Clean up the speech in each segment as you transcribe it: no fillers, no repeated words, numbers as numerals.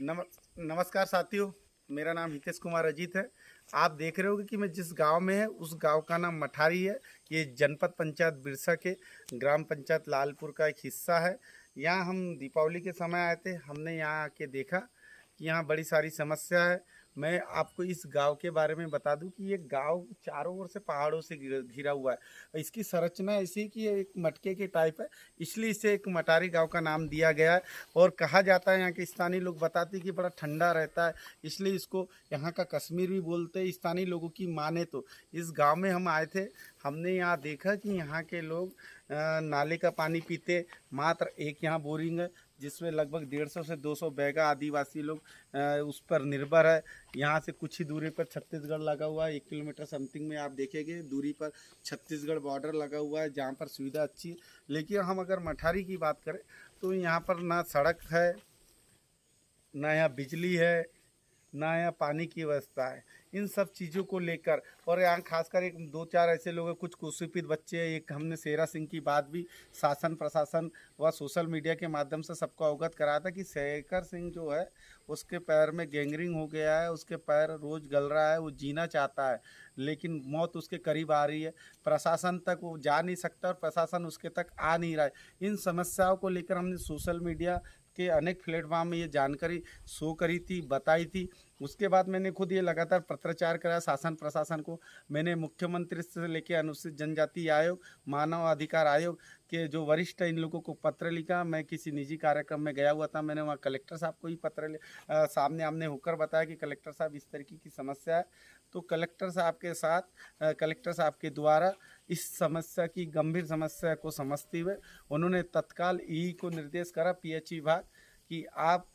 नम नमस्कार साथियों, मेरा नाम हितेश कुमार अजीत है। आप देख रहे होगे कि मैं जिस गांव में है उस गांव का नाम मठारी है। ये जनपद पंचायत बिरसा के ग्राम पंचायत लालपुर का एक हिस्सा है। यहाँ हम दीपावली के समय आए थे। हमने यहाँ आके देखा कि यहाँ बड़ी सारी समस्या है। मैं आपको इस गांव के बारे में बता दूं कि ये गांव चारों ओर से पहाड़ों से घिरा हुआ है। इसकी संरचना ऐसी है कि ये एक मटके के टाइप है, इसलिए इसे एक मटारी गांव का नाम दिया गया है। और कहा जाता है, यहाँ के स्थानीय लोग बताते हैं कि बड़ा ठंडा रहता है, इसलिए इसको यहाँ का कश्मीर भी बोलते हैं स्थानीय लोगों की माने तो। इस गांव में हम आए थे, हमने यहाँ देखा कि यहाँ के लोग नाले का पानी पीते। मात्र एक यहाँ बोरिंग है जिसमें लगभग 150 से 200 बैगा आदिवासी लोग उस पर निर्भर है। यहाँ से कुछ ही दूरी पर छत्तीसगढ़ लगा हुआ है। 1 किलोमीटर समथिंग में आप देखेंगे दूरी पर छत्तीसगढ़ बॉर्डर लगा हुआ है, जहाँ पर सुविधा अच्छी है। लेकिन हम अगर मठारी की बात करें तो यहाँ पर ना सड़क है, ना यहाँ बिजली है, ना यहाँ पानी की व्यवस्था है। इन सब चीज़ों को लेकर, और यहाँ खासकर एक दो चार ऐसे लोग हैं, कुछ कुशिक्षित बच्चे हैं। एक हमने शेरा सिंह की बात भी शासन प्रशासन व सोशल मीडिया के माध्यम से सबको अवगत कराया था कि शेखर सिंह जो है उसके पैर में गैंग्रीन हो गया है, उसके पैर रोज़ गल रहा है, वो जीना चाहता है लेकिन मौत उसके करीब आ रही है। प्रशासन तक वो जा नहीं सकता और प्रशासन उसके तक आ नहीं रहा है। इन समस्याओं को लेकर हमने सोशल मीडिया के अनेक प्लेटफॉर्म में ये जानकारी शो करी थी, बताई थी। उसके बाद मैंने खुद ये लगातार पत्राचार करा शासन प्रशासन को। मैंने मुख्यमंत्री से लेकर अनुसूचित जनजाति आयोग, मानव अधिकार आयोग के जो वरिष्ठ इन लोगों को पत्र लिखा। मैं किसी निजी कार्यक्रम में गया हुआ था, मैंने वहाँ कलेक्टर साहब को ही पत्र सामने आमने होकर बताया कि कलेक्टर साहब इस तरीके की समस्या है। तो कलेक्टर साहब के साथ कलेक्टर साहब के द्वारा इस समस्या की गंभीर समस्या को समझते हुए उन्होंने तत्काल ई को निर्देश करा, पीएच विभाग, कि आप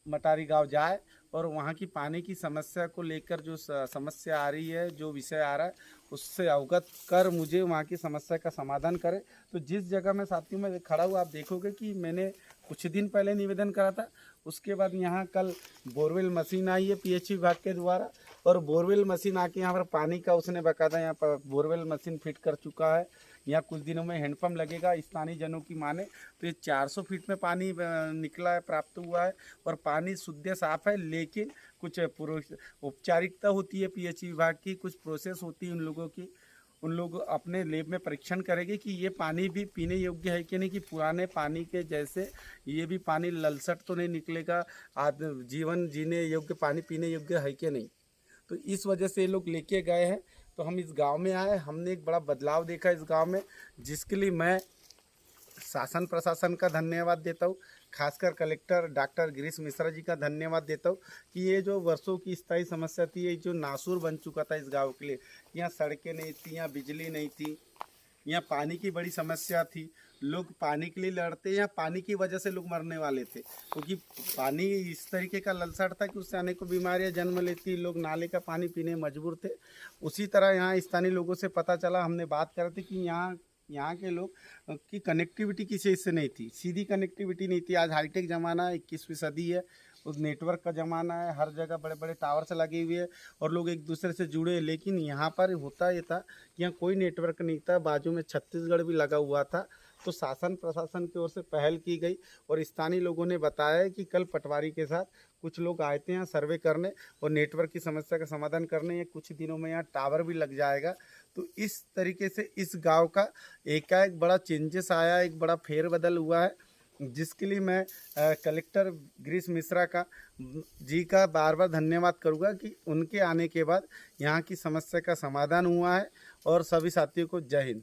मटारी गांव जाए और वहाँ की पानी की समस्या को लेकर जो समस्या आ रही है, जो विषय आ रहा है, उससे अवगत कर मुझे वहाँ की समस्या का समाधान करें। तो जिस जगह मैं साथियों में खड़ा हूँ, आप देखोगे कि मैंने कुछ दिन पहले निवेदन करा था। उसके बाद यहाँ कल बोरवेल मशीन आई है पीएच विभाग के द्वारा, और बोरवेल मशीन आके यहाँ पर पानी का उसने बकायदा यहाँ पर बोरवेल मशीन फिट कर चुका है। यहाँ कुछ दिनों में हैंडपम्प लगेगा। स्थानीय जनों की माने तो ये 400 फीट में पानी निकला है, प्राप्त हुआ है, और पानी शुद्ध साफ है। लेकिन कुछ औपचारिकता होती है पीएच विभाग की, कुछ प्रोसेस होती है उन लोगों की। उन लोग अपने लैब में परीक्षण करेंगे कि ये पानी भी पीने योग्य है कि नहीं, कि पुराने पानी के जैसे ये भी पानी ललसट तो नहीं निकलेगा, जीवन जीने योग्य पानी पीने योग्य है कि नहीं। तो इस वजह से ये लोग लेके गए हैं। तो हम इस गांव में आए, हमने एक बड़ा बदलाव देखा इस गांव में, जिसके लिए मैं शासन प्रशासन का धन्यवाद देता हूँ। खासकर कलेक्टर डॉक्टर गिरीश मिश्रा जी का धन्यवाद देता हूँ कि ये जो वर्षों की स्थायी समस्या थी, ये जो नासूर बन चुका था इस गांव के लिए। यहाँ सड़कें नहीं थी, यहाँ बिजली नहीं थी, यहाँ पानी की बड़ी समस्या थी। लोग पानी के लिए लड़ते, यहाँ पानी की वजह से लोग मरने वाले थे, क्योंकि पानी इस तरीके का ललसट था कि उससे अनेकों बीमारियाँ जन्म लेती। लोग नाले का पानी पीने मजबूर थे। उसी तरह यहाँ स्थानीय लोगों से पता चला, हमने बात कर थी कि यहाँ के लोग की कनेक्टिविटी किसी से नहीं थी, सीधी कनेक्टिविटी नहीं थी। आज हाईटेक ज़माना है, 21वीं सदी है, उस नेटवर्क का ज़माना है, हर जगह बड़े बड़े टावर से लगे हुए हैं और लोग एक दूसरे से जुड़े। लेकिन यहाँ पर होता ये था कि यहाँ कोई नेटवर्क नहीं था, बाजू में छत्तीसगढ़ भी लगा हुआ था। तो शासन प्रशासन की ओर से पहल की गई और स्थानीय लोगों ने बताया कि कल पटवारी के साथ कुछ लोग आए थे यहाँ सर्वे करने और नेटवर्क की समस्या का समाधान करने। या कुछ दिनों में यहाँ टावर भी लग जाएगा। तो इस तरीके से इस गांव का एकाएक बड़ा चेंजेस आया, एक बड़ा फेरबदल हुआ है, जिसके लिए मैं कलेक्टर गिरीश मिश्रा जी का बार बार धन्यवाद करूँगा कि उनके आने के बाद यहाँ की समस्या का समाधान हुआ है। और सभी साथियों को जय हिंद।